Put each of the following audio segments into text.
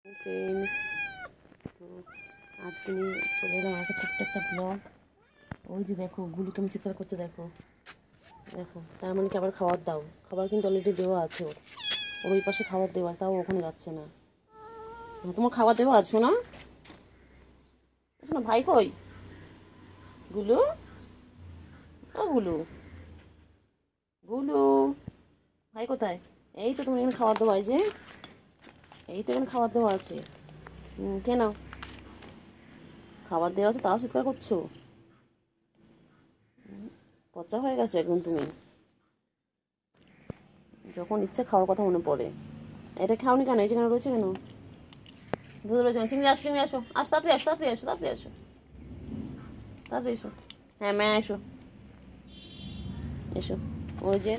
Friends, তো আজকে নিয়ে চলে এলাম একটা ছোট্ট একটা ব্লগ। ওই যে দেখো গুলু কেমন চিৎকার করছে, দেখো দেখো, তার মানে কি আবার খাবার দাও? খাবার কিন্তু অলরেডি দেওয়া আছে, ওর ওই পাশে খাবার দেওয়া, তাও ওখানে যাচ্ছে না। তোমার খাবার দেওয়া আছো না? না ভাই কই? গুলু, ও গুলু, গুলু ভাই কোথায়? এই তো তোমার এখানে খাবার দেওয়া, এই যে এই তো এখানে খাবার দেওয়া আছে। কেন খাবার দেওয়া আছে তাও চিৎকার করছো? পচা হয়ে গেছে একদম তুমি, যখন ইচ্ছা খাওয়ার কথা মনে পড়ে। এটা খাওনি কেন? এই যেখানে রয়েছে কেন? দুধ রয়েছে, চিংড়ি আসো, চিংড়ি আসো, আসো তাড়াতাড়ি আসো, তাড়াতাড়ি আসো, তাড়াতাড়ি আসো, তাড়াতাড়ি এসো। হ্যাঁ ম্যা এসো, এসো। ওই যে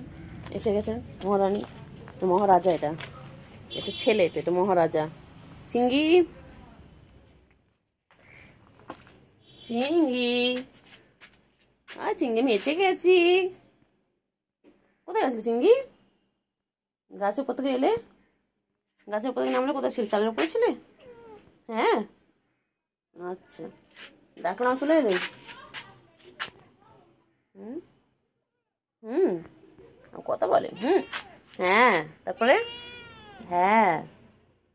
এসে গেছে মহারানী, মহারাজা, এটা এটা ছেলে, তো এটা মহারাজা। চিংড়ি, চিংড়ি, আর চিংড়ি আমি এসে গেছি। কোথায় গেছিলে চিংড়ি? গাছের উপর থেকে এলে, গাছের উপর থেকে নামলে কোথায় ছিল? চালের উপরে ছিলে? হ্যাঁ, আচ্ছা, ডাকলাম চলে এলে। হুম হুম কথা বলে, হ্যাঁ, তারপরে হ্যাঁ,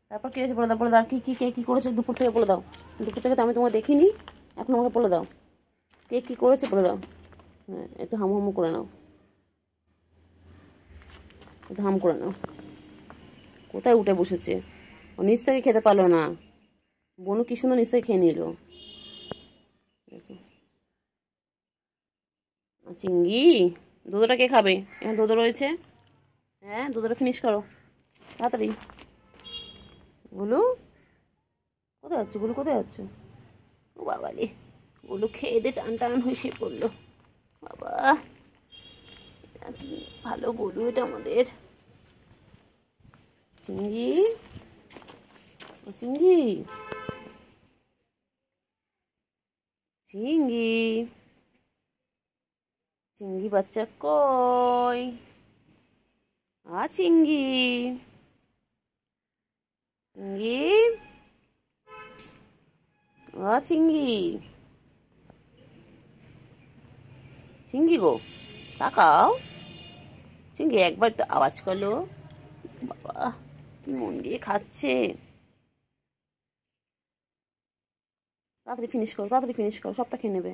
তারপর কি হয়েছে বলে দাও, বলে দাও, কি কি কে কি করেছে দুপুর থেকে বলে দাও। দুপুর থেকে তো আমি তোমাকে দেখিনি, এখন আমাকে বলে দাও কে কি করেছে, বলে দাও। হ্যাঁ, একটু হামু হামু করে নাও, একটু হাম করে নাও। কোথায় উঠে বসেছে? ও নিচ থেকে খেতে পারলো না, বনু কি সুন্দর নিচ থেকে খেয়ে নিল। চিংড়ি, দুধটা কে খাবে? এখানে দুধ রয়েছে, হ্যাঁ দুধটা ফিনিশ করো তাড়াতাড়ি। গুলু কোথায় যাচ্ছে? গুলু কোথায় যাচ্ছে? ও বাবা রে, গুলু খেয়ে দে টান টান হয়ে শুয়ে পড়লো। বাবা, কি ভালো গুলু এটা আমাদের। চিংড়ি, চিংড়ি, চিংড়ি, চিংড়ি বাচ্চা কই? চিংড়ি, চিংড়ি, চিংড়ি, চিংড়ি গো, তাকাও। চিংড়ি একবার তো আওয়াজ করলো, বাবা কি মন দিয়ে খাচ্ছে। তাড়াতাড়ি ফিনিশ করো, তাড়াতাড়ি ফিনিশ করো, সবটা খেয়ে নেবে,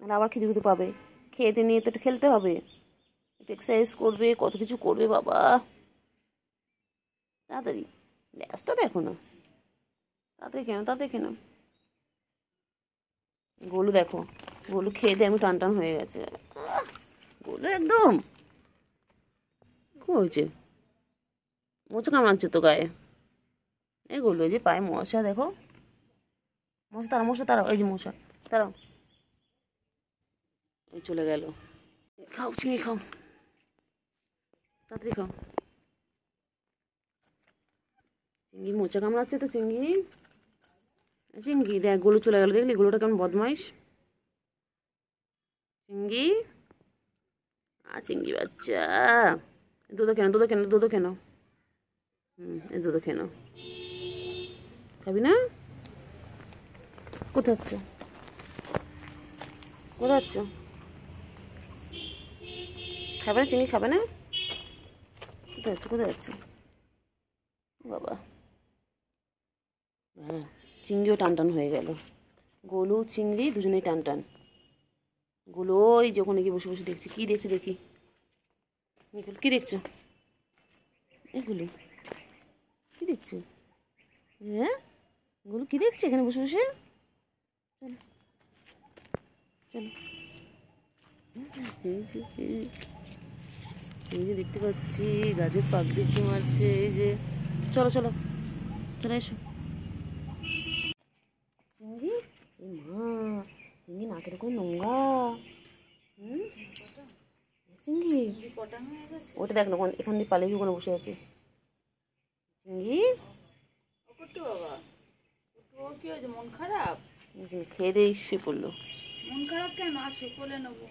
আর আবার খেতে খেতে পাবে। খেতে নিয়ে তো একটু খেলতে হবে, একটু এক্সারসাইজ করবে, কত কিছু করবে বাবা। তাড়াতাড়ি গ্যাসটা দেখো না, তাড়াতাড়ি কেন, তাড়াতাড়ি কেন। গোলু দেখো, গোলু খেয়ে দিয়ে আমি টান টান হয়ে গেছে। গোলু একদম কি হয়েছে? মোচা কামড়াচ্ছে তো গায়ে। এই গোলু, এই যে পায়ে মশা, দেখো মশা তারা, মশা তারাও, এই যে মশা তারাও। ওই চলে গেল। খাও চিংড়ি খাও, তাড়াতাড়ি খাও। চিংড়ি মোচা কামড়াচ্ছে তো, চিংড়ি, চিংড়ি দেখ গোলু চলে গেল, দেখলি গোলুটা কেমন বদমাইশ। চিংড়ি, চিংড়ি বাচ্চা, দুধ কেন, দুধ কেন, দুধ কেন, এই দুধ কেন, খাবি না? কোথায় যাচ্ছ, কোথায় যাচ্ছ? খাবে না চিংড়ি, খাবে না? কোথায় যাচ্ছ, কোথায় যাচ্ছ বাবা? হ্যাঁ, চিংড়িও টান টান হয়ে গেল। গোলু চিংড়ি দুজনেই টান টান। গোলু ওই যে ওখানে গিয়ে বসে বসে দেখছি, কি দেখছি দেখি, কি দেখছো? এগুলো কি দেখছো? হ্যাঁ গোলু কি দেখছে এখানে বসে বসে? চলো চলো, এই যে দেখতে পাচ্ছি গাছের পাক দেখতে মারছে, এই যে চলো চলো চলে এসো। চিংড়ি, এই মা, চিংড়ি নাকের কোনো নোংরা। চিংড়ি ওটা দেখ না, এখান দিয়ে পালিয়ে ওখানে বসে আছে চিংড়ি। বাবা তোর কি হয়েছে? মন খারাপ? খেয়ে দিয়ে শুয়ে পড়লো। মন খারাপ কেন? আসো কোলে নেবো।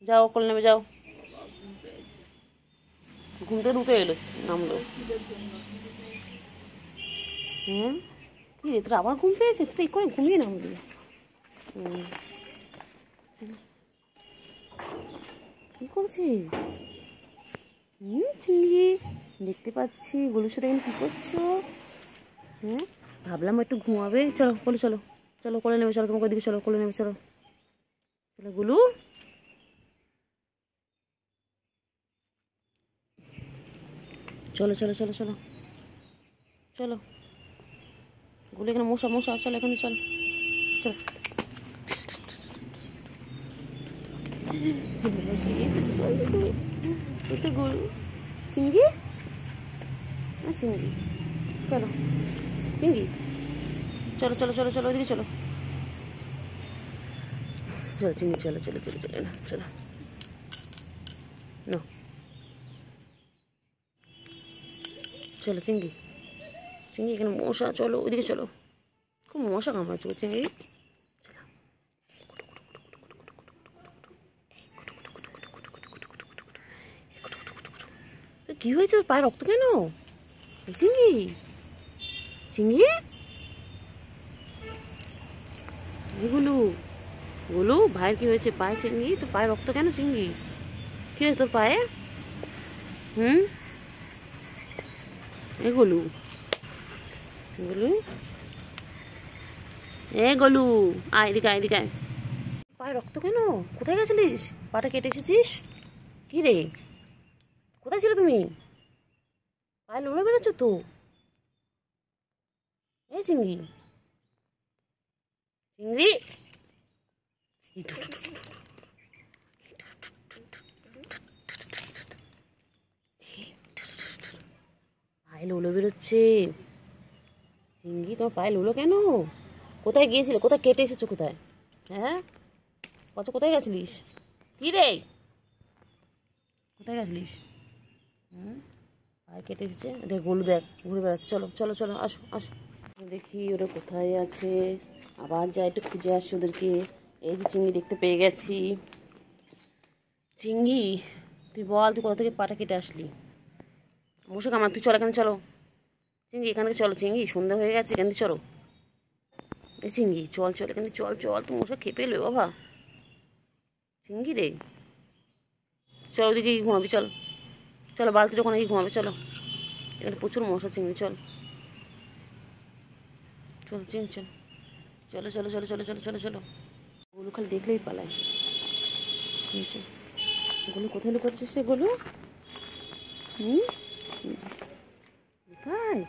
যাও কোলে নেমে যাও। ঘুম থেকে উঠে এলো, নামলো। হ্যাঁ কি রে, তোর আবার ঘুম পেয়েছে? তুই করে ঘুমিয়ে না হলি। কি করছিস? চিংড়ি দেখতে পাচ্ছি। গোলুর সাথে কি করছো? হ্যাঁ ভাবলাম একটু ঘুমাবে। চলো বলো, চলো চলো কোলে নেবে, চলো তোমাকে ওদিকে চলো, কোলে নেবে, চলো চলো গুলু। চলো চলো চলো চলো চলো গুলো, এখানে মশা মশা, চলো এখানে চলো চলো। চিংড়ি চিংড়ি চলো, চিংড়ি চলো চলো চলো চলো ওইদিকে চলো, চলো চিংড়ি চলো চলো চলো চলো না চলো না, চলো চিংড়ি চিংড়ি এখানে মশা, চলো ওইদিকে চলো, খুব মশা কামড়াচ্ছ চিংড়ি। কি হয়েছে, পায়ে রক্ত কেন? চিংড়ি চিংড়ি এগুলো গুলো, ভাইয়ের কি হয়েছে পায়ে? চিংড়ি তোর পায়ে রক্ত কেন? চিংড়ি কি হয়েছে তোর পায়ে? এগুলো এগুলো এগুলো আয় এদিকে, আয় এদিকে আয়। পায়ে রক্ত কেন? কোথায় গেছিলিস? পাটা কেটে এসেছিস? কি রে, কোথায় ছিল তুমি? পায়ে লোড়ে বেরোচ্ছ তো। এই চিংড়ি চিংড়ি পায়ে লোলো বেরোচ্ছে। চিংড়ি তোমার পায়ে লোলো কেন? কোথায় গিয়েছিলে? কোথায় কেটে এসেছো? কোথায়? হ্যাঁ কত কোথায় গেছিলিস? কি রে কোথায় গেছিলিস? পায়ে কেটে এসেছে। দেখ গলু, দেখ ঘুরে বেড়াচ্ছে। চলো চলো চলো আসো আসো, দেখি ওরা কোথায় আছে। আবার যাই একটু খুঁজে আসি ওদেরকে। এই যে চিংড়ি দেখতে পেয়ে গেছি। চিংড়ি তুই বল, তুই কোথা থেকে পাটা কেটে আসলি? মশা কামার, তুই চল এখানে চলো। চিংড়ি এখান থেকে চলো, চিংড়ি সন্ধ্যা হয়ে গেছে, এখান থেকে চলো। এই চিংড়ি চল চল এখান থেকে চল চল, তুই মশা খেপে এলো বাবা। চিংড়ি রে চল ওদিকে গিয়ে ঘুমাবি, চল চলো বালতির ওখানে গিয়ে ঘুমাবে, চলো এখানে প্রচুর মশা। চিংড়ি চল চল চিংড়ি চল, চলো চলো চলো চলো চলো চলো চলো। ওগুলো খালি দেখলেই পালায়। ওগুলো কোথায় লুকাচ্ছিস রে গোলু? কোথায়?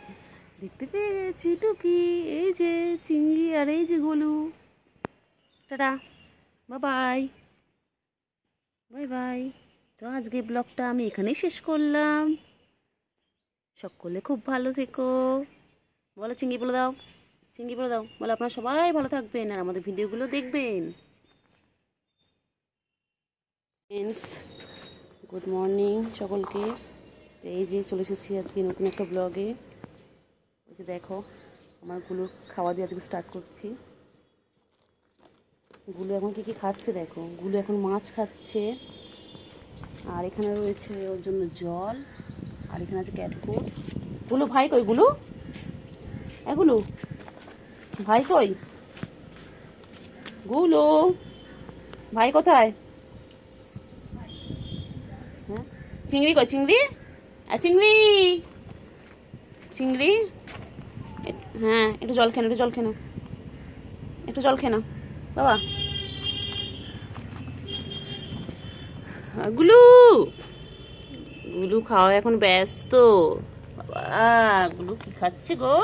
দেখতে পেয়ে গেছি টুকি। এই যে চিংড়ি আর এই যে Golu. Tata, bye bye bye. তো আজকে ব্লগটা আমি এখানেই শেষ করলাম। সকলে খুব ভালো থেকো। বলো চিংড়ি বলে দাও, চিংড়ি বলে দাও, বলে আপনারা সবাই ভালো থাকবেন আর আমাদের ভিডিওগুলো দেখবেন। ফ্রেন্ডস গুড মর্নিং সকলকে। তো এই যে চলে এসেছি আজকে নতুন একটা ব্লগে। ওই যে দেখো আমার গুলো খাওয়া দিয়ে আজকে স্টার্ট করছি। গুলো এখন কী কী খাচ্ছে দেখো। গুলো এখন মাছ খাচ্ছে, আর এখানে রয়েছে ওর জন্য জল, আর এখানে আছে ক্যাট ফুড। গুলো ভাই কই? গুলো এগুলো ভাই কই? গুলো ভাই কোথায়? হ্যাঁ চিংড়ি কই? চিংড়ি চিংড়ি চিংড়ি হ্যাঁ একটু জল খেনো, একটু জল খেনো, একটু জল খেনো বাবা। গুলু গুলু খাওয়া এখন ব্যস্ত বাবা। গুলু কি খাচ্ছে গো?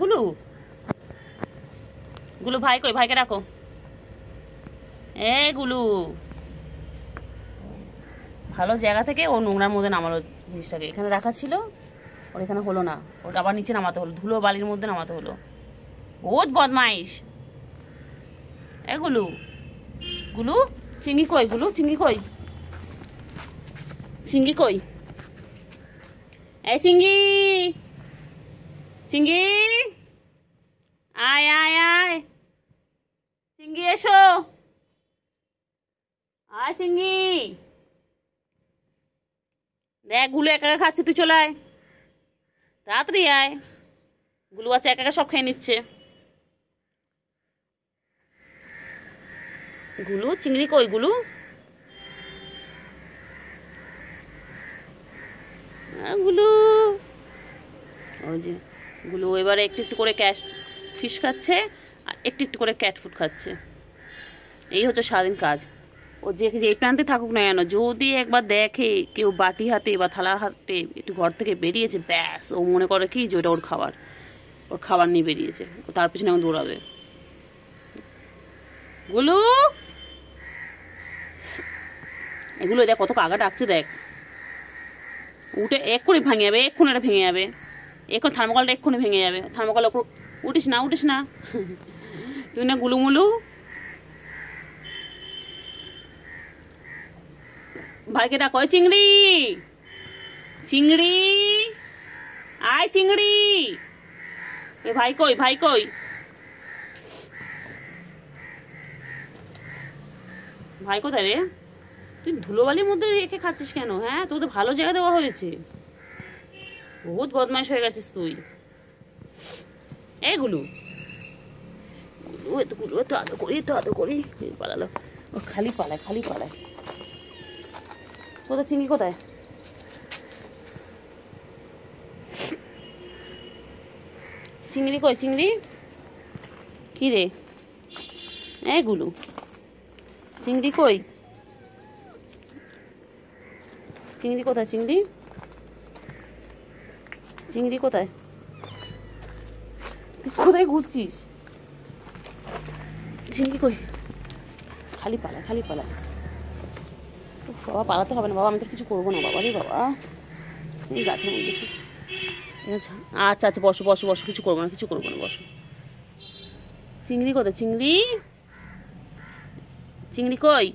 গুলু গুলু ভাই কই? ভাইকে রাখো। এ গুলু ভালো জায়গা থেকে ও নোংরার মধ্যে নামালো জিনিসটাকে। এখানে রাখা ছিল, ওর এখানে হলো না, ওটা আবার নিচে নামাতে হলো, ধুলো বালির মধ্যে নামাতে হলো। বহুত বদমাইশ। এ গুলু গুলু চিংড়ি কই? গুলু চিংড়ি কই? চিংড়ি কই? এই চিংড়ি চিংড়ি আয় আয় আয়, চিংড়ি এসো, আয় চিংড়ি। দেখ গুলো একা একা খাচ্ছে, তুই চলে আয়, তাড়াতাড়ি আয়। গুলু আছে একা একা সব খেয়ে নিচ্ছে। গুলু চিংড়ি কই গুলু? গুলু ওই যে গুলু এবারে একটু একটু করে ফিশ খাচ্ছে আর একটু একটু করে ক্যাট ফুড খাচ্ছে। এই হচ্ছে সারাদিন কাজ। ও যে এই প্রান্তে থাকুক না কেন, যদি একবার দেখে কেউ বাটি হাতে বা থালা হাতে একটু ঘর থেকে বেরিয়েছে, ব্যাস ও মনে করে কি যে ওটা ওর খাবার নিয়ে বেরিয়েছে, ও তার পিছনে এখন দৌড়াবে। গুলু এগুলো দেখ কত কাকা ডাকছে, দেখ উঠে এক্ষুনি ভেঙে যাবে, এক্ষুনি এটা ভেঙে যাবে, এখন থার্মোকলটা এক্ষুনি ভেঙে যাবে। থার্মোকল উঠিস না উঠিস না তুই না গুলুমুলু। ভাইকে ডাক, ওই চিংড়ি চিংড়ি আয় চিংড়ি। এ ভাই কই, ভাই কই? ভাই কোথায় রে? তুই ধুলোবালির মধ্যে রেখে খাচ্ছিস কেন? হ্যাঁ, তোকে তো ভালো জায়গা দেওয়া হয়েছে। বহুত বদমাইশ হয়ে গেছিস তুই। এগুলো গুলো তো আদো করি পালালো। ও খালি পালায় কোথায় চিংড়ি কোথায়? চিংড়ি কই চিংড়ি? কি রে এগুলো চিংড়ি কই? চিংড়ি কোথায়? চিংড়ি কোথায়? তুই কোথায় ঘুরছিস? চিংড়ি কই? খালি পালায়। বাবা পালাতে হবে না বাবা, আমি তো কিছু করবো না বাবা রে বাবা। এই গাছের মধ্যে আচ্ছা বসো, কিছু করবো না বসো। চিংড়ি কোথায়? চিংড়ি কই?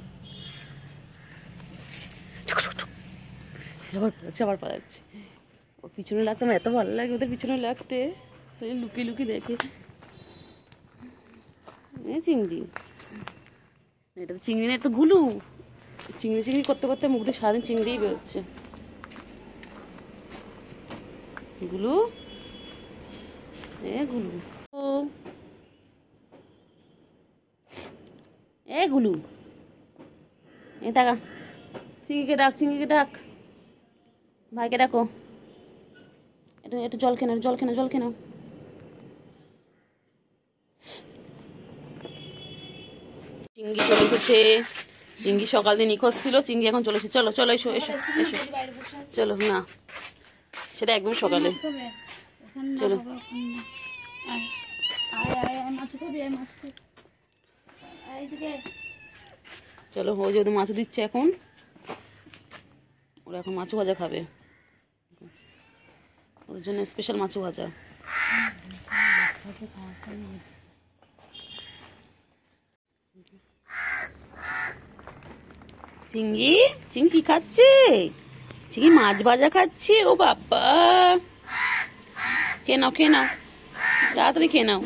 আবার পালাচ্ছে। ওর পিছনে লাগতে আমার এত ভালো লাগে, ওদের পিছনে লাগতে লুকিয়ে দেখে। চিংড়ি এটা তো চিংড়ি না, এটা তো গুলু। চিংড়ি করতে মুখ দিয়ে সারাদিন চিংড়িই বেরোচ্ছে। গুলু গুলু টাকা। চিংড়িকে ডাক ভাইকে ডাকো, একটু জল খেনা। চিংড়ি চলে এসেছে। চিংড়ি সকাল দিন নিখোঁজ ছিল, চিংড়ি এখন চলে এসেছে। চলো এসো চলো। না সেটা একদম সকালে। চলো ওই যে ওদের মাছ দিচ্ছে এখন, ওরা এখন মাছ ভাজা খাবে, ওদের জন্য স্পেশাল মাছ ভাজা। চিংড়ি কি খাচ্ছে? চিংড়ি মাছ ভাজা খাচ্ছে। ও বাবা, খেয়ে নাও তাড়াতাড়ি খেয়ে নাও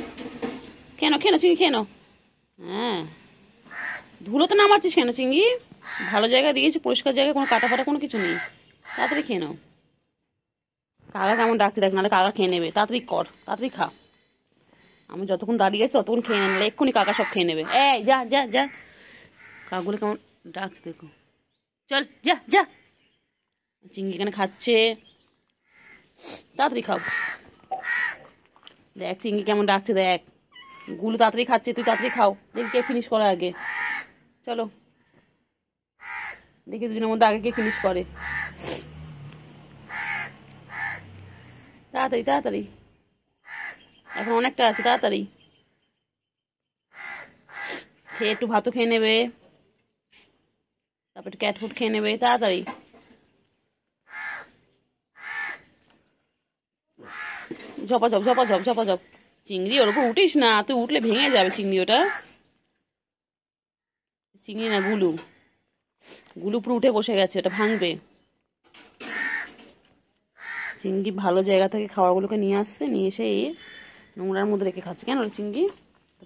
চিংড়ি খেয়ে নাও। হ্যাঁ, ধুলো তো নামাচ্ছিস কেন চিংড়ি? ভালো জায়গা দিয়েছি, পরিষ্কার জায়গায়, কোনো কাটা ফাটা কোনো কিছু নেই। তাড়াতাড়ি খেয়ে নাও। কাকা কেমন ডাকছে দেখ, নাহলে কাকা খেয়ে নেবে। তাড়াতাড়ি খা। আমি যতক্ষণ দাঁড়িয়ে আছি ততক্ষণ খেয়ে নেবে, এক্ষুনি কাকা সব খেয়ে নেবে। এই যা কাকগুলো কেমন ডাকছে দেখো। চল যা। চিংড়ি এখানে খাচ্ছে, তাড়াতাড়ি খাও। দেখ চিংড়ি কেমন ডাকছে দেখ। গুলো তাড়াতাড়ি খাচ্ছে, তুই তাড়াতাড়ি খাও। দেখি কে ফিনিশ করে আগে। চলো দেখি দুদিনের মধ্যে আগে কে ফিনিশ করে। তাড়াতাড়ি এখন অনেকটা আছে, তাড়াতাড়ি খেয়ে একটু ভাতও খেয়ে নেবে, তারপর একটু ক্যাট ফুড খেয়ে নেবে। তাড়াতাড়ি ঝপাঝপ। চিংড়ি ওর উপর উঠিস না, তুই উঠলে ভেঙে যাবে চিংড়ি। ওটা চিংড়ি না, গুলু পুরো উঠে বসে গেছে, ওটা ভাঙবে। চিংড়ি ভালো জায়গা থেকে খাবারগুলোকে নিয়ে আসছে, নিয়ে এসে নোংরার মধ্যে রেখে খাচ্ছে। কেন চিংড়ি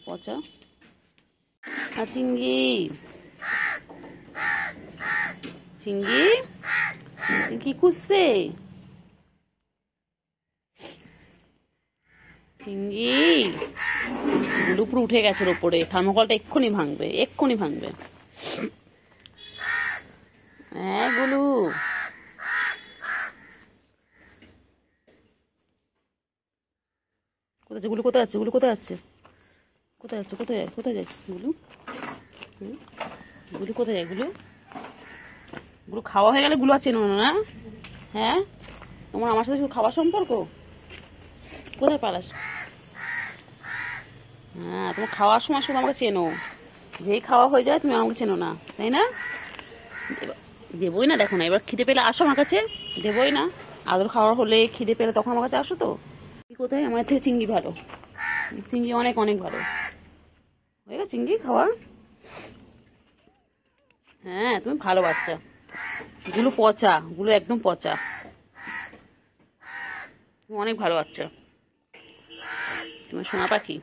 পচা? আর চিংড়ি কি খুঁজছে? চিংড়ি গুলো পুরো উঠে গেছে ওর ওপরে, থার্মোকলটা এক্ষুনি ভাঙবে, এক্ষুনি ভাঙবে। হ্যাঁ গুলু, কোথায় যাচ্ছে গুলু, কোথায় যাচ্ছে গুলু, কোথায় যাচ্ছে, কোথায় যাচ্ছে, কোথায় যায়, কোথায় যাচ্ছে গুলু? গুলু কোথায় যায় গুলু? গুলু খাওয়া হয়ে গেলে গুলু আর চেনো না? হ্যাঁ, তোমার আমার সাথে শুধু খাওয়ার সম্পর্ক? কোথায় পালাস? হ্যাঁ, তোমার খাওয়ার সময় শুধু আমাকে চেনো, যেই খাওয়া হয়ে যায় তুমি আমাকে চেনো না, তাই না? দেবই না, দেখো না, এবার খিদে পেলে আসো আমার কাছে, দেবই না। আদর খাওয়ার হলে খিদে পেলে তখন আমার কাছে আসো তো। কোথায়? আমার থেকে চিংড়ি ভালো, চিংড়ি অনেক অনেক ভালো। হয়ে গেছে চিংড়ি খাওয়া? হ্যাঁ, তুমি ভালো বাচ্চা। গুলো পচা, গুলো একদম পচা, তুমি অনেক ভালো বাচ্চা, তোমার সোনা পাখি।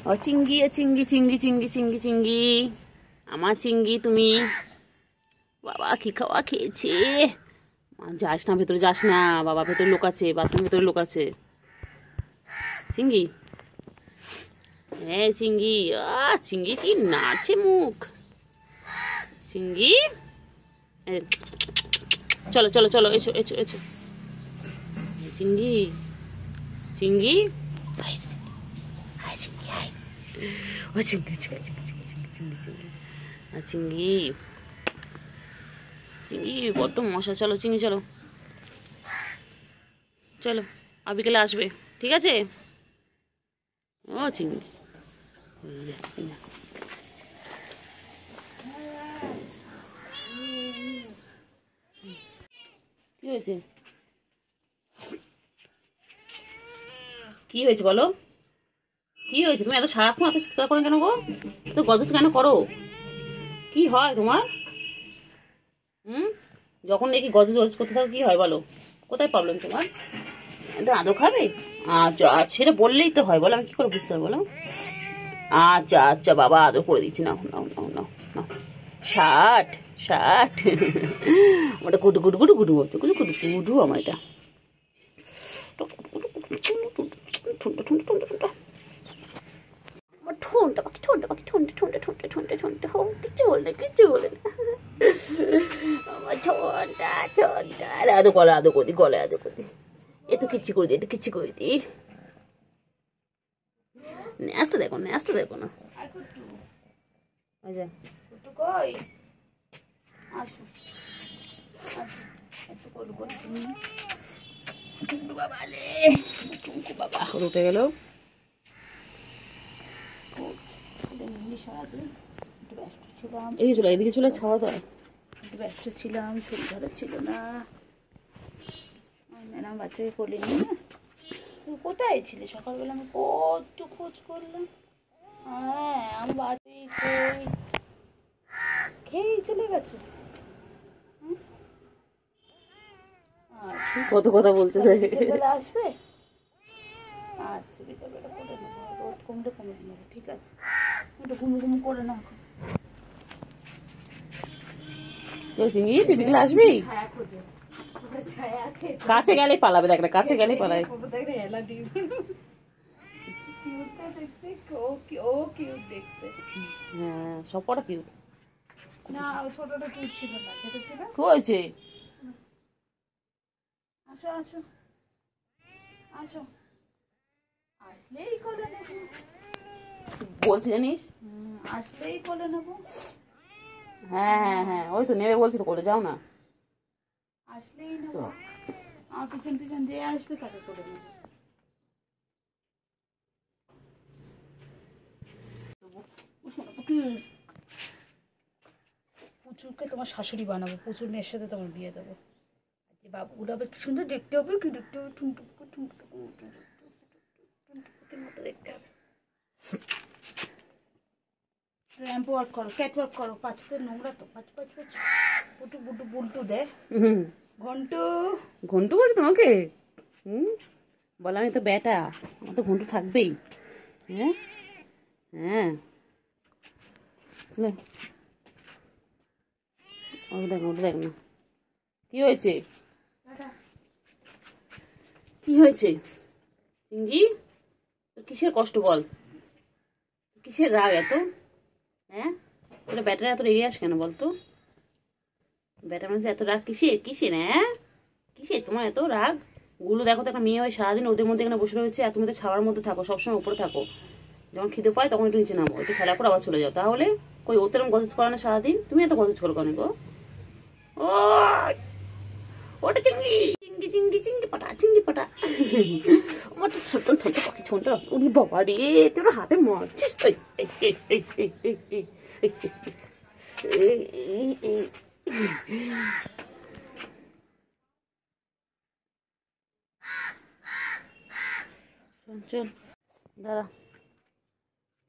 ও চিংড়ি, চিংড়ি চিংড়ি চিংড়ি চিংড়ি চিংড়ি, আমার চিংড়ি তুমি। বাবা কি খাওয়া খেয়েছে, যাস না ভেতরে, যাস না বাবা, ভেতরে লোক আছে, বাথরুমের ভেতরে লোক আছে। চিংড়ি, হ্যাঁ চিংড়ি, চিংড়ি কি নাচে মুখ। চিংড়ি, চলো চলো চলো, এসো এসো এসো। চিংড়ি, চিংড়ি, ও চিংড়ি, চিংড়ি, চিংড়ি বড্ড মশা। চলো চিংড়ি, চলো চলো, আর বিকেলে আসবে, ঠিক আছে? ও চিংড়ি, কি হয়েছে, কি হয়েছে বলো, কি হয়েছে? তুমি এত সারাক্ষণ এত চিৎকার করেন কেন গো? তো গজজ কেন করো? কি হয় তোমার? যখন দেখি গজজ গজজ করতে থাকো কি হয় বলো? কোথায় প্রবলেম তোমার? আদৌ খাবে? আচ্ছা আচ্ছা, সেটা বললেই তো হয়, বলো, আমি কি করে বুঝতে পারবো বলো? আচ্ছা আচ্ছা বাবা, আদৌ করে দিচ্ছি, নাও নাও নাও নাও নাও। 60 60, আমার গুডু গুডু গুডু গুডু হচ্ছে, গুডু গুডু গুডু আমার এটা। ঠুনটা ঠুনটা ঠুনটা ঠুনটা, আমার ঠোনটা পাখি, ঠোনটা পাখি, ঠোনটা ঠোনটা ঠোনটা ঠোনটা ঠোনটা, হো কিচ্ছু বলে না, কিচ্ছু বলে না। আমার ঠোনটা ঠোনটা, আদৌ গলা আদৌ করে দি, গলায় আদৌ করে দি, এত কিচ্ছু করে দি, এত কিচ্ছু করে দি। ন্যাসটা দেখো, ন্যাসটা দেখো না। কই আসো, একটু কোল করে তুমি। টুকু বাবা লে, টুকু বাবা উঠে গেল। এদিকে চলে, এদিকে চলে, ছাওয়া দেয়। একটু ব্যস্ত ছিলাম, শরীর ভালো ছিল না, ম্যাডাম বাচ্চাকে কোলে নিয়ে। তুই কোথায় ছিলে সকালবেলা? আমি কত খোঁজ করলাম। হ্যাঁ, আমি বাচ্চা কই, খেয়েই চলে গেছে। কত কথা বলছে, বিকেলবেলা আসবে? আচ্ছা, বিকেলবেলা করে নেবো, রোদ কমলে কমে নেবো, ঠিক আছে? একটু ঘুম ঘুম করে না। চিংড়ি, তুই বিকেলে আসবি? ছায়া খোঁজে, ছায়া আছে, কাছে গেলেই পালাবে, দেখ না, কাছে গেলেই পালাবে। হ্যাঁ, সব কটা কিউট। না, ওই ছোটটা কিউট ছিল না, যেটা ছিল। কি হয়েছে? আসো আসো আসো, আসলেই কোলে নেবো। বলছি জানিস, আসলেই কোলে নেবো। হ্যাঁ হ্যাঁ হ্যাঁ, ওই তো নেবে বলছি তো, করে যাও না। আসলেই নেবো, আমার পিছন পিছন দিয়ে আসবে, তাকে কোলে নেবো। পুচুরকে তোমার শাশুড়ি বানাবো, পুচুর মেয়ের সাথে তোমার বিয়ে দেবো। বাবুগুলো আবার কি সুন্দর দেখতে হবে, কি দেখতে হবে, টুনটুকু টুনটুকু টুনটুকুটির মতো দেখতে হবে। র্যাম্প ওয়ার্ক করো, ক্যাট ওয়ার্ক করো, পাঁচতে নোংরা তো, পাঁচ পাঁচ পাঁচ, পুটু পুটু বুলটু দে। ঘন্টু, ঘন্টু বলছে তোমাকে? বললাম আমি তো বেটা, আমার তো ঘন্টু থাকবেই। হ্যাঁ হ্যাঁ, ওটা দেখ, ওটা দেখ না। কি হয়েছে? কি হয়েছে চিঙ্গি? তোর কিসের কষ্ট বল? কিসের রাগ এত? হ্যাঁ, তোরা ব্যাটারা এত রেগে আস কেন বলতো? ব্যাটা মানুষের এত রাগ কিসের? কিসের? হ্যাঁ, কিসের তোমার এত রাগ? গুলো দেখো তো, একটা মেয়ে হয় সারাদিন ওদের মধ্যে এখানে বসে রয়েছে, আর তুমি তো ছাওয়ার মধ্যে থাকো, সবসময় উপরে থাকো। যখন খিদে পায় তখন একটু নিচে নামো, একটু খেলা করে আবার চলে যাও। তাহলে কই ওর তেরম গজজ করো না সারাদিন? তুমি এত গজজ করো কেন গো? ও ওটা চিংড়ি চিংড়ি চিংড়ি চিংড়ি পাটা চিংড়ি পাটা। আমার তো ছোট ছোট পাখি ছোটটা, উনি বাবা রে, তোর হাতে মারছিস। চল দাঁড়া,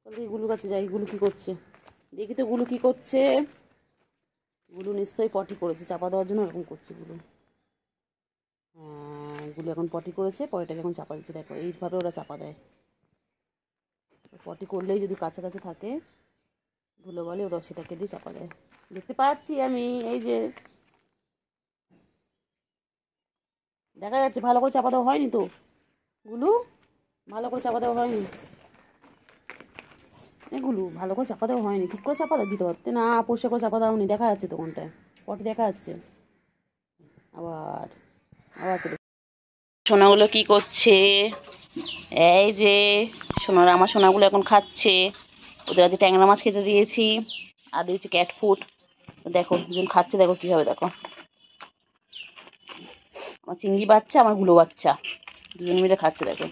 তাহলে গুলু কাছে যাই। গুলু কি করছে দেখি তো, গুলু কি করছে? গুলু নিশ্চয়ই পটি করেছে, চাপা দেওয়ার জন্য এরকম করছে গুলু। হ্যাঁ, গুলু এখন পটি করেছে, পটিটাকে এখন চাপা দিচ্ছে। দেখো এইভাবে ওরা চাপা দেয়। পটি করলেই যদি কাছাকাছি থাকে ধুলো বলে, ওরা সেটাকে দিয়ে চাপা দেয়। দেখতে পাচ্ছি আমি, এই যে দেখা যাচ্ছে। ভালো করে চাপা দেওয়া হয়নি তো গুলু, ভালো করে চাপা দেওয়া হয়নি। এগুলো ভালো করে চাপা দেওয়া হয়নি, ঠিক করে চাপা দিতে পারতে না, পরিষ্কার করে চাপা দেওয়া নি। দেখা যাচ্ছে তো কোনটায় পটি দেখা যাচ্ছে। আবার আবার সোনাগুলো কি করছে? এই যে সোনারা, আমার সোনাগুলো এখন খাচ্ছে। ওদের আজ ট্যাংরা মাছ খেতে দিয়েছি, আর দিয়েছি ক্যাট ফুড। দেখো দুজন খাচ্ছে, দেখো কিভাবে, দেখো আমার চিংড়ি বাচ্চা, আমার গুলো বাচ্চা দুজন মিলে খাচ্ছে। দেখো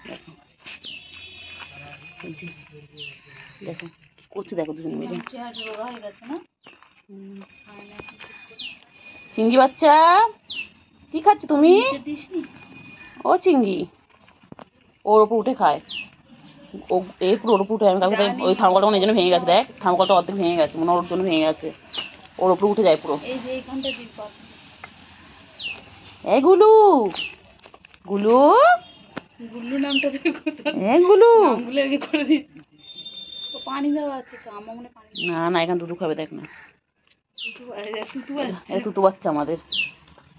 দেখো দেখো কি করছে, দেখো দুজন মিলে। চিংড়ি বাচ্চা কি খাচ্ছে তুমি? ও চিংড়ি ওর ওপর উঠে খায়। ও এই পুরো ওর উপর উঠে, আমি কালকে ওই থার্মোকলটা মনে এই জন্য ভেঙে গেছে। দেখ থার্মোকলটা অর্ধেক ভেঙে গেছে, মনে ওর জন্য ভেঙে গেছে। ওর ওপর উঠে যায় পুরো। এই গুলু, গুলু গুল্লু নামটা গুলু করে দিচ্ছি। পানি দেওয়া আছে তো, আমার মনে পানি। না না, এখানে দুধু খাবে, দেখ না। তুতু বাচ্চা আমাদের,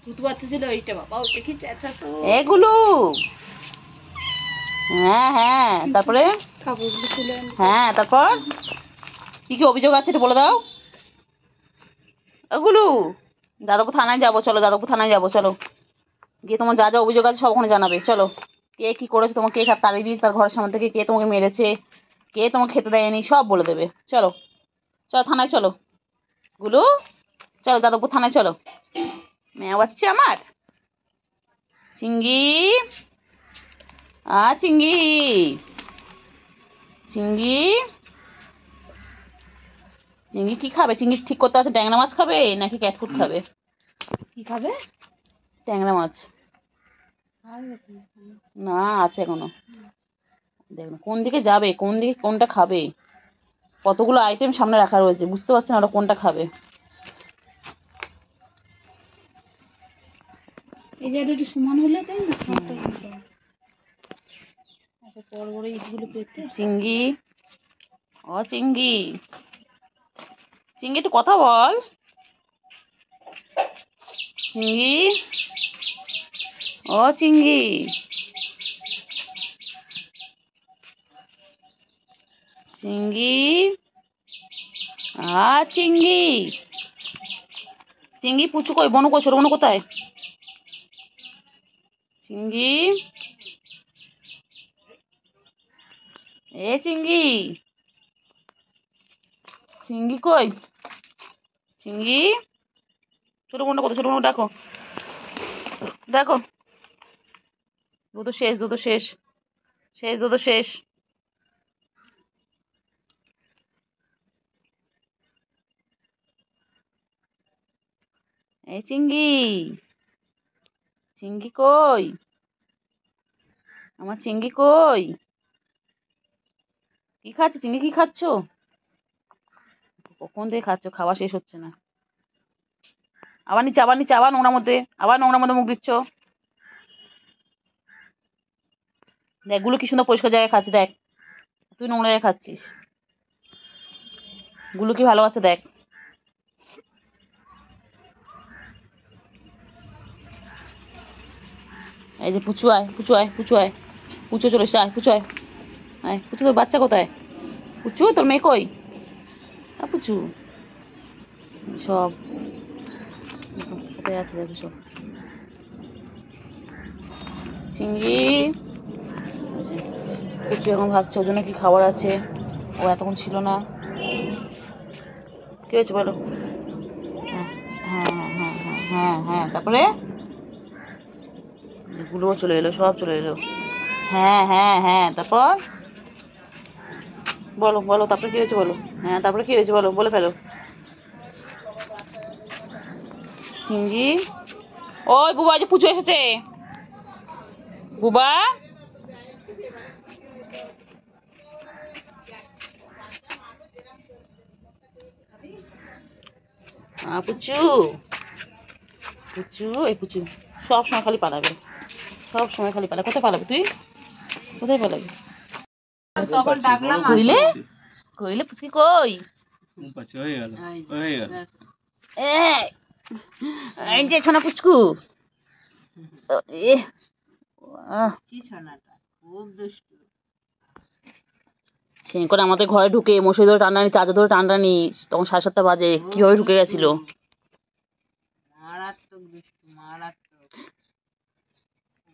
তুতু বাচ্চা ছিল ওইটা, বাবা ওইটা কি চেঁচা তো। এগুলো হ্যাঁ হ্যাঁ, তারপরে খাবারগুলো তুলে হ্যাঁ, তারপর কি কি অভিযোগ আছে এটা বলে দাও। ওগুলো যাদবপুর থানায় যাবো, চলো যাদবপুর থানায় যাবো, চলো গিয়ে তোমার যা যা অভিযোগ আছে সব ওখানে জানাবে। চলো, কে কি করেছে, তোমাকে কে তাড়িয়ে দিয়েছে তার ঘরের সামনে থেকে, কে তোমাকে মেরেছে, কে তোমাকে খেতে দেয়নি, সব বলে দেবে। চলো চলো থানায়, চলো গুলু, চলো যাদবপুর থানায় চলো। মেয়া বাচ্চা আমার চিঙ্গি, চিঙ্গি চিঙ্গি চিঙ্গি কি খাবে? চিঙ্গি ঠিক করতে আছে, ট্যাংরা মাছ খাবে নাকি ক্যাট ফুড খাবে? কি খাবে? ট্যাংরা মাছ না, আছে এখনো। দেখ না কোন দিকে যাবে, কোন দিকে কোনটা খাবে। কতগুলো আইটেম সামনে রাখা রয়েছে, বুঝতে পারছে না ওরা কোনটা খাবে। এই জায়গাটা একটু সমান হলে তাই না, বড় বড় ইটগুলো পেতে। চিঙ্গি, ও চিঙ্গি, চিঙ্গি একটু কথা বল। চিঙ্গি, ও চিঙ্গি, চিঙ্গি, চিঙ্গি, চিঙ্গি পুচু কই, বনু কই, ছোট বনু কোথায়? চিঙ্গি, এ চিঙ্গি, চিঙ্গি কই, চিঙ্গি, ছোট বোনটা কত, ছোট বোন ডাকো, দেখো দুধ শেষ, দুধ শেষ, শেষ দুধ শেষ। এই চিঙ্গি, চিঙ্গি কই, আমার চিঙ্গি কই? কি খাচ্ছ চিঙ্গি, কি খাচ্ছ? কখন থেকে খাচ্ছ, খাওয়া শেষ হচ্ছে না। আবার নিচে, আবার নিচে, আবার নোংরার মধ্যে, আবার নোংরার মধ্যে মুখ দিচ্ছ। দেখ গুলো কি সুন্দর পরিষ্কার জায়গায় খাচ্ছে, দেখ তুই নোংরা জায়গায় খাচ্ছিস। গুলো কি ভালো আছে দেখ। এই যে পুচু আয়, পুচু আয়, পুচু আয়, পুচু চলে এসে, আয় পুচু আয়, আয় পুচু, তোর বাচ্চা কোথায়? পুচু তোর মেয়ে কই? পুচু সব কোথায় আছে দেখো সব। চিংড়ি পুচু এখন ভাবছে ওর জন্য কি খাবার আছে, ও এতক্ষণ ছিল না। কি হয়েছে বলো? হ্যাঁ হ্যাঁ হ্যাঁ হ্যাঁ হ্যাঁ হ্যাঁ, তারপরে গুলোও চলে এলো, সব চলে এলো। হ্যাঁ হ্যাঁ হ্যাঁ, তারপর বলো বলো, তারপরে কি হয়েছে বলো? হ্যাঁ তারপরে কি হয়েছে বলো, বলে ফেলো। চিংড়ি, ওই বুবা, যে পুচু এসেছে। বুবা, পুচু, পুচু, এই পুচু সব সময় খালি পালাবে, সব সময় খালি পালাবে। কোথায় পালাবে তুই? কোথায় পালাবি? তখন ডাকলাম কইলে কইলে পুচকি কই? হয়ে গেল, হয়ে গেল। এই যে ছোনা পুচকু, খুব দুষ্টু। সেই করে আমাদের ঘরে ঢুকে মশাই ধরে টানটানি, চার্জার ধরে টানটানি, তখন 7:30 বাজে, কিভাবে ঢুকে গেছিল। মারাত্মক দুষ্টু, মারাত্মক।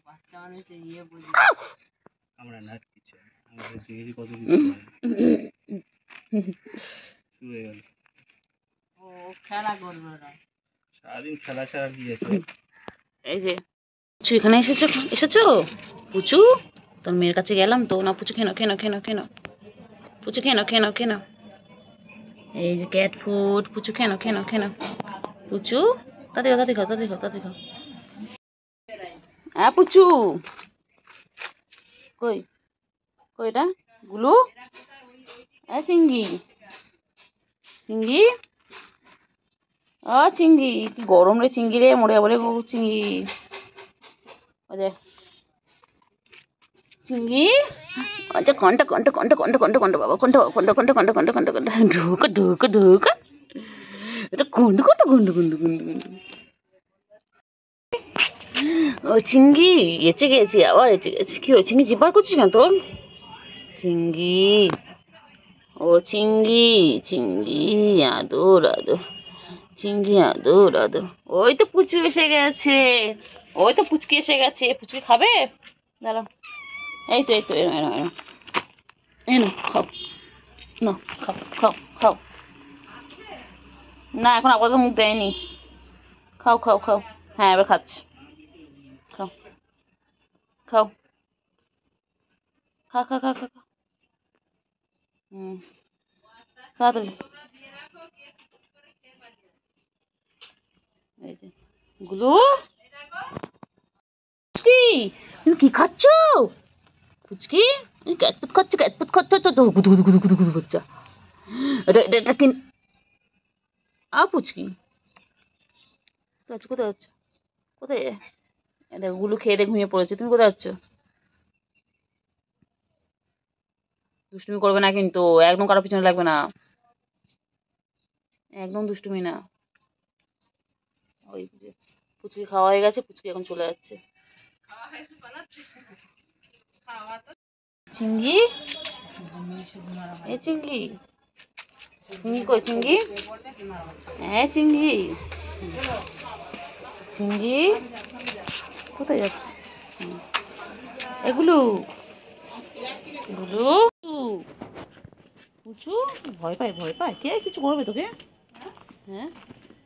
বাচ্চা মানুষের বুঝি আমরা না কিছু, আমাদের দেখেছি কত কিছু হয়ে গেল। ও খেলা করবে ওরা, সারাদিন খেলা ছাড়া কি আছে? এই যে পুচু এখানে এসেছো, এসেছো পুচু, তোর মেয়ের কাছে গেলাম তো না। পুচু কেন কেন কেন কেন, পুচু কেন কেন কেন, এই যে ক্যাট ফুড, পুচু কেন কেন কেন, পুচু তাতে খাও, তাতে খাও, তাতে খাও, তাতে খাও। হ্যাঁ পুচু কই, কই এটা গুলু? চিংড়ি, চিংড়ি, চিংড়ি, কি গরম রে চিংড়ি রে, মরে যাবো রে চিংড়ি। চিংড়ি, আচ্ছা কন্টা কন্টা কন্টা কন্টা কন্টা কন্টা বাবা, কন্টা কন্টা কন্টা কন্টা কন্টা কন্টা কন্টা, ঢুকা ঢুকা ঢুকা, এটা কন্টা কন্টা কন্টা কন্টা কন্টা কন্টা। ও চিংড়ি এসে গেছি, আবার এসে গেছি। কি হয়েছে, চিংড়ি জিব্বার করছিস কেন তোর? চিংড়ি, ও চিংড়ি, চিংড়ি আদর আদর, চিংড়ি আদর আদর। ওই তো পুচু এসে গেছে, ওই তো পুচকি এসে গেছে। পুচকি খাবে, দাঁড়াও, এই তো এই তো, এনো এনো এনো, এনো খাও, না খাও খাও খাও। না এখন আপাতত মুখ দেয়নি, খাও খাও খাও। হ্যাঁ এবার খাচ্ছে, খাও খাও, খা খা খা খা খা। তাড়াতাড়ি, এই যে গুলু, পুচকি তুমি কি খাচ্ছ? পুচকি ক্যাটপুত খাচ্ছ, ক্যাটপুত খাচ্ছ, তো গুদু গুদু গুদু গুদু গুদু করছে। এটা এটা এটা কি? পুচকি কোথায় আছো, কোথায় আছো, কোথায়? এটা গুলু খেয়ে দিয়ে ঘুমিয়ে পড়েছে, তুমি কোথায় আছো? দুষ্টুমি করবে না কিন্তু, একদম কারোর পিছনে লাগবে না, একদম দুষ্টুমি না। ওই পুচকি খাওয়া হয়ে গেছে, পুচকি এখন চলে যাচ্ছে। চিংড়ি, এই চিংড়ি, চিংড়ি কই চিংড়ি? হ্যাঁ চিংড়ি, চিংড়ি কোথায় যাচ্ছে? এগুলো গুলো পুচু ভয় পায়, ভয় পায়, কে কিছু করবে তোকে? হ্যাঁ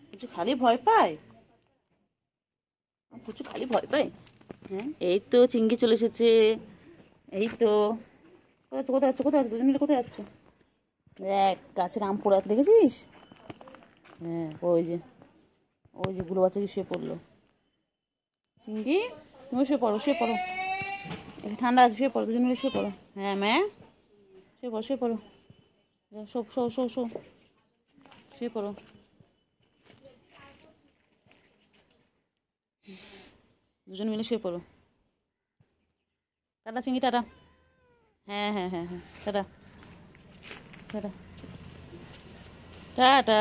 পুচু খালি ভয় পায়, পুচু খালি ভয় পায়। হ্যাঁ এই তো চিংড়ি চলে এসেছে, এই তো। কোথায় আছো, কোথায় আছো, কোথায় আছো, দুজন মিলে কোথায় যাচ্ছ? দেখ গাছের আম পড়ে আছে, দেখেছিস? হ্যাঁ ওই যে, ওই যে গুলো বাচ্চা কি শুয়ে পড়লো। চিংড়ি তুমি শুয়ে পড়ো, শুয়ে পড়ো, এখানে ঠান্ডা আছে, শুয়ে পড়ো, দুজন মিলে শুয়ে পড়ো। হ্যাঁ ম্যা, শুয়ে পড়ো, শুয়ে পড়ো, শো শো শো শো, শুয়ে পড়ো। দুজন মিলে শুয়ে পড়ো। টাটা চিংড়ি, টাটা। হ্যাঁ হ্যাঁ হ্যাঁ হ্যাঁ, টাটা টাটা টাটা।